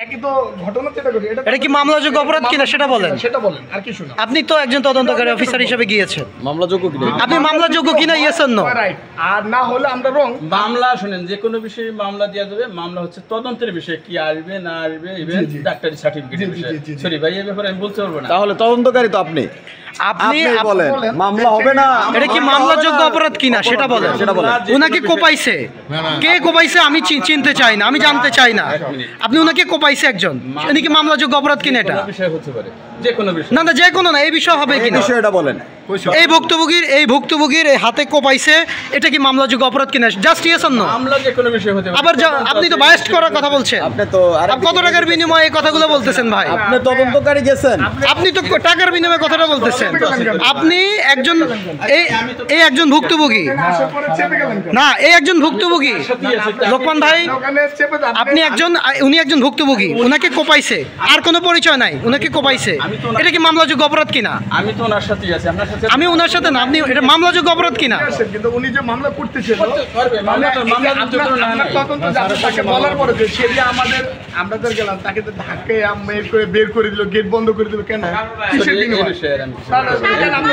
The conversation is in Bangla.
একই তো ঘটনা যেটা ঘটে এটা কি মামলাযোগ্য অপরাধ কিনা সেটা বলেন। সেটা বলেন আর কি শুনুন। আপনি তো একজন তদন্তকারী অফিসার হিসেবে গিয়েছেন, মামলাযোগ্য কিনা আপনি মামলাযোগ্য কিনা ইয়েছেন না। রাইট, আর না হলে আমরা রং। মামলা শুনেন, যে কোনো বিষয়ে মামলা দেওয়া যাবে। মামলা হচ্ছে তদন্তের বিষয়, কি আসবে না আসবে, ইভেন ডাক্তারি সার্টিফিকেটের বিষয়। সরি ভাই, এই ব্যাপারে আমি বলতে পারবো না। তাহলে তদন্তকারী তো আপনি আপনি বলেন মামলা হবে না। এটা কি মামলাযোগ্য অপরাধ কিনা সেটা বলেন। উনাকে কোপাইছে, কে কোপাইছে আমি চিনতে চাই না, আমি জানতে চাই না। আপনি উনাকে কোপাইছে একজন, উনি কি মামলাযোগ্য অপরাধ কিনা এটা? বিষয় হতে পারে, যে কোনো বিষয়। না না, যে কোনো না, এই বিষয় হবে কিনা বিষয়টা বলেন। এই ভুক্তভোগীর হাতে কোপাইছে, এটা কি মামলাযোগ্য অপরাধ কিনা? Just yes or no. মামলা যে কোনো বিষয় হতে পারে। আবার আপনি তো বায়াস্ট করার কথা বলছেন। আপনি তো কত টাকার বিনিময়ে এই কথাগুলো বলতেছেন ভাই? আপনি তদন্তকারী গেছেন, আপনি তো টাকার বিনিময়ে কথাটা বলতেছেন। আপনি একজন এই একজন ভুক্তভোগী না, এই একজন ভুক্তভোগী লোকমান ভাই, উনি একজন ভুক্তভোগী, উনাকে কোপাইছে, আর কোনো পরিচয় নাই, উনাকে কোপাইছে, এটা কি মামলাযোগ্য অপরাধ কিনা? আমি তো ওনার সাথেই আছি, আপনার সাথে আমি ওনার সাথে না, আপনি এটা মামলাযোগ্য অপরাধ কিনা? কিন্তু উনি যে মামলা করতেছিল মামলা তদন্ত তাকে বলার পরে যে সে যে আমাদের গেলাম তাকে তো ধাক্কায় বের করে দিল, গেট বন্ধ করে দিল কেন? এই বিষয়ে আর আমি